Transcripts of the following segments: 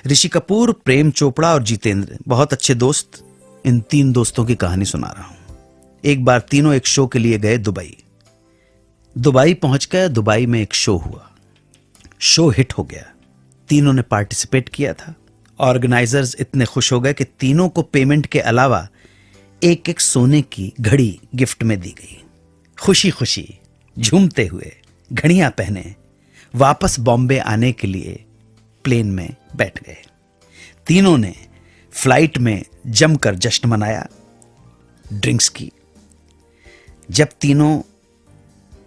ऋषि कपूर, प्रेम चोपड़ा और जितेंद्र बहुत अच्छे दोस्त। इन 3 दोस्तों की कहानी सुना रहा हूं। एक बार तीनों एक शो के लिए गए दुबई पहुंच गए। दुबई में एक शो हुआ, शो हिट हो गया। तीनों ने पार्टिसिपेट किया था। ऑर्गेनाइजर्स इतने खुश हो गए कि तीनों को पेमेंट के अलावा एक एक सोने की घड़ी गिफ्ट में दी गई। खुशी खुशी झूमते हुए घड़ियां पहने वापस बॉम्बे आने के लिए प्लेन में बैठ गए। तीनों ने फ्लाइट में जमकर जश्न मनाया, ड्रिंक्स की। जब तीनों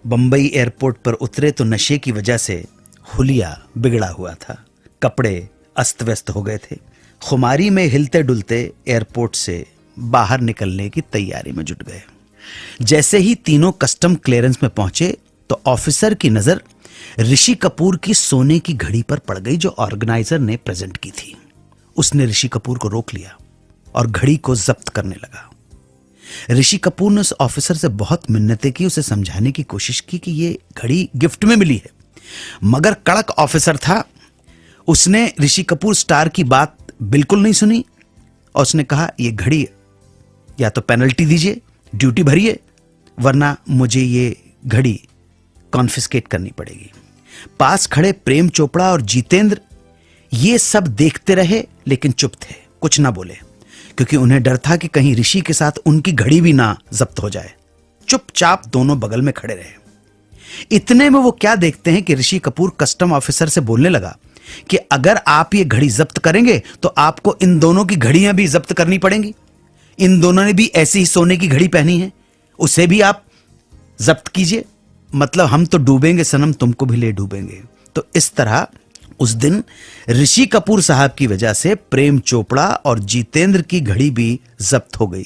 बंबई एयरपोर्ट पर उतरे तो नशे की वजह से हुलिया बिगड़ा हुआ था, कपड़े अस्त व्यस्त हो गए थे। खुमारी में हिलते डुलते एयरपोर्ट से बाहर निकलने की तैयारी में जुट गए। जैसे ही तीनों कस्टम क्लियरेंस में पहुंचे तो ऑफिसर की नजर ऋषि कपूर की सोने की घड़ी पर पड़ गई जो ऑर्गेनाइजर ने प्रेजेंट की थी। उसने ऋषि कपूर को रोक लिया और घड़ी को जब्त करने लगा। ऋषि कपूर ने उस ऑफिसर से बहुत मिन्नतें की, उसे समझाने की कोशिश की कि ये घड़ी गिफ्ट में मिली है, मगर कड़क ऑफिसर था। उसने ऋषि कपूर स्टार की बात बिल्कुल नहीं सुनी और उसने कहा, ये घड़ी या तो पेनल्टी दीजिए, ड्यूटी भरिए, वरना मुझे ये घड़ी कॉन्फिस्केट करनी पड़ेगी। पास खड़े प्रेम चोपड़ा और जितेंद्र ये सब देखते रहे लेकिन चुप थे, कुछ ना बोले, क्योंकि उन्हें डर था कि कहीं ऋषि के साथ उनकी घड़ी भी ना जब्त हो जाए। चुपचाप दोनों बगल में खड़े रहे। इतने में वो क्या देखते हैं कि ऋषि कपूर कस्टम ऑफिसर से बोलने लगा कि अगर आप ये घड़ी जब्त करेंगे तो आपको इन दोनों की घड़ियां भी जब्त करनी पड़ेंगी। इन दोनों ने भी ऐसी ही सोने की घड़ी पहनी है, उसे भी आप जब्त कीजिए, मतलब हम तो डूबेंगे सनम, तुमको भी ले डूबेंगे। तो इस तरह उस दिन ऋषि कपूर साहब की वजह से प्रेम चोपड़ा और जितेंद्र की घड़ी भी जब्त हो गई।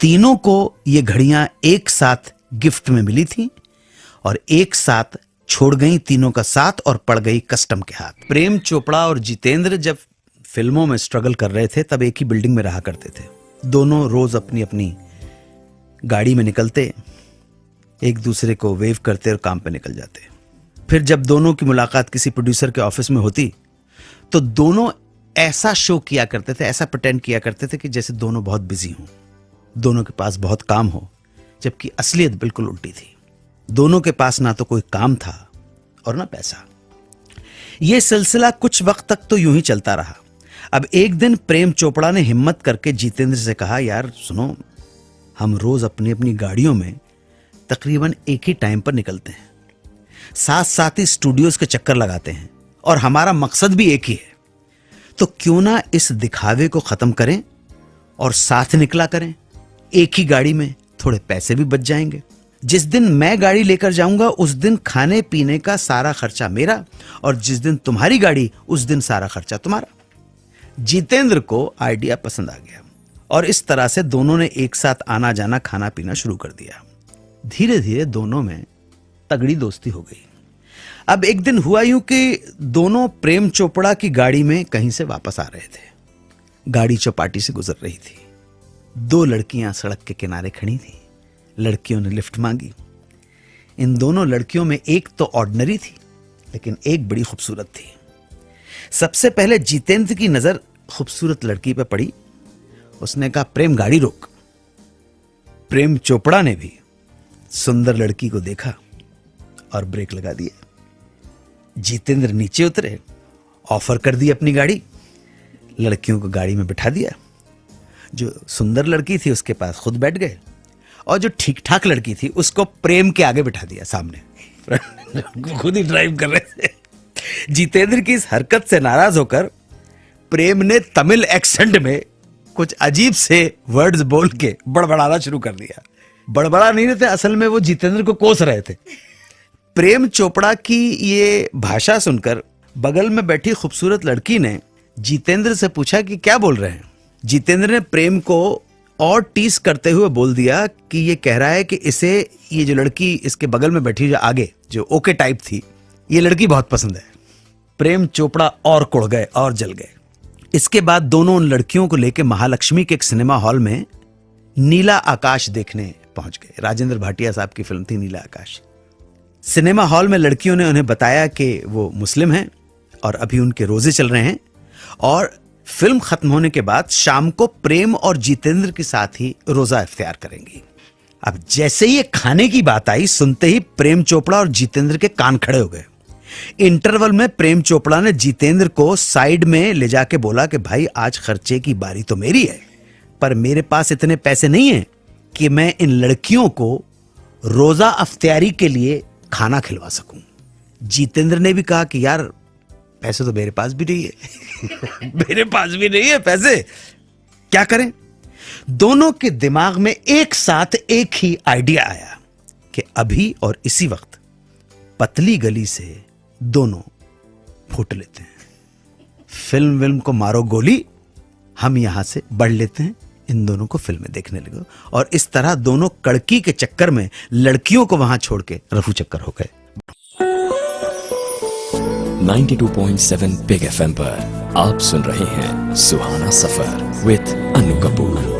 तीनों को ये घड़ियां एक साथ गिफ्ट में मिली थी और एक साथ छोड़ गई तीनों का साथ और पड़ गई कस्टम के हाथ। प्रेम चोपड़ा और जितेंद्र जब फिल्मों में स्ट्रगल कर रहे थे तब एक ही बिल्डिंग में रहा करते थे। दोनों रोज अपनी अपनी गाड़ी में निकलते, एक दूसरे को वेव करते और काम पे निकल जाते। फिर जब दोनों की मुलाकात किसी प्रोड्यूसर के ऑफिस में होती तो दोनों ऐसा शो किया करते थे, ऐसा प्रिटेंड किया करते थे कि जैसे दोनों बहुत बिजी हों, दोनों के पास बहुत काम हो, जबकि असलियत बिल्कुल उल्टी थी। दोनों के पास ना तो कोई काम था और ना पैसा। यह सिलसिला कुछ वक्त तक तो यूं ही चलता रहा। अब एक दिन प्रेम चोपड़ा ने हिम्मत करके जितेंद्र से कहा, यार सुनो, हम रोज अपनी अपनी गाड़ियों में तकरीबन एक ही टाइम पर निकलते हैं, साथ साथ ही स्टूडियोज के चक्कर लगाते हैं और हमारा मकसद भी एक ही है, तो क्यों ना इस दिखावे को खत्म करें और साथ निकला करें। एक ही गाड़ी में थोड़े पैसे भी बच जाएंगे। जिस दिन मैं गाड़ी लेकर जाऊंगा उस दिन खाने पीने का सारा खर्चा मेरा, और जिस दिन तुम्हारी गाड़ी उस दिन सारा खर्चा तुम्हारा। जितेंद्र को आइडिया पसंद आ गया और इस तरह से दोनों ने एक साथ आना जाना खाना पीना शुरू कर दिया। धीरे धीरे दोनों में तगड़ी दोस्ती हो गई। अब एक दिन हुआ यूं कि दोनों प्रेम चोपड़ा की गाड़ी में कहीं से वापस आ रहे थे। गाड़ी चौपाटी से गुजर रही थी। 2 लड़कियां सड़क के किनारे खड़ी थी। लड़कियों ने लिफ्ट मांगी। इन दोनों लड़कियों में एक तो ऑर्डिनरी थी लेकिन एक बड़ी खूबसूरत थी। सबसे पहले जितेंद्र की नजर खूबसूरत लड़की पर पड़ी। उसने कहा, प्रेम गाड़ी रोक। प्रेम चोपड़ा ने भी सुंदर लड़की को देखा और ब्रेक लगा दिया। जितेंद्र नीचे उतरे, ऑफर कर दी अपनी गाड़ी, लड़कियों को गाड़ी में बिठा दिया। जो सुंदर लड़की थी उसके पास खुद बैठ गए और जो ठीक ठाक लड़की थी उसको प्रेम के आगे बिठा दिया सामने। खुद ही ड्राइव कर रहे थे। जितेंद्र की इस हरकत से नाराज होकर प्रेम ने तमिल एक्सेंट में कुछ अजीब से वर्ड्स बोल के बड़बड़ाना शुरू कर दिया। बड़बड़ा नहीं रहे थे, असल में वो जितेंद्र को कोस रहे थे। प्रेम चोपड़ा की ये भाषा सुनकर बगल में बैठी खूबसूरत लड़की ने जितेंद्र से पूछा कि क्या बोल रहे हैं। जितेंद्र ने प्रेम को और टीस करते हुए बोल दिया कि ये कह रहा है कि इसे ये जो लड़की इसके बगल में बैठी जो आगे जो ओके टाइप थी, ये लड़की बहुत पसंद है। प्रेम चोपड़ा और कुड़ गए और जल गए। इसके बाद दोनों उन लड़कियों को लेकर महालक्ष्मी के एक सिनेमा हॉल में नीला आकाश देखने पहुंच गए। राजेंद्र भाटिया साहब की फिल्म थी नीला आकाश। सिनेमा हॉल में लड़कियों ने उन्हें बताया कि वो मुस्लिम हैं और अभी उनके रोजे चल रहे हैं और फिल्म खत्म होने के बाद शाम को प्रेम और जितेंद्र के साथ ही रोजा इफ्तियार करेंगी। अब जैसे ही ये खाने की बात आई, सुनते ही प्रेम चोपड़ा और जितेंद्र के कान खड़े हो गए। इंटरवल में प्रेम चोपड़ा ने जितेंद्र को साइड में ले जाके बोला कि भाई आज खर्चे की बारी तो मेरी है, पर मेरे पास इतने पैसे नहीं है कि मैं इन लड़कियों को रोजा अफ्तियारी के लिए खाना खिलवा सकूं। जितेंद्र ने भी कहा कि यार पैसे तो मेरे पास भी नहीं है मेरे पास भी नहीं है पैसे, क्या करें। दोनों के दिमाग में एक साथ एक ही आइडिया आया कि अभी और इसी वक्त पतली गली से दोनों फूट लेते हैं। फिल्म को मारो गोली, हम यहां से बढ़ लेते हैं, इन दोनों को फिल्में देखने लगे। और इस तरह दोनों कड़की के चक्कर में लड़कियों को वहां छोड़ के रफू चक्कर हो गए। 92.7 बिग FM पर आप सुन रहे हैं सुहाना सफर विद अनु कपूर।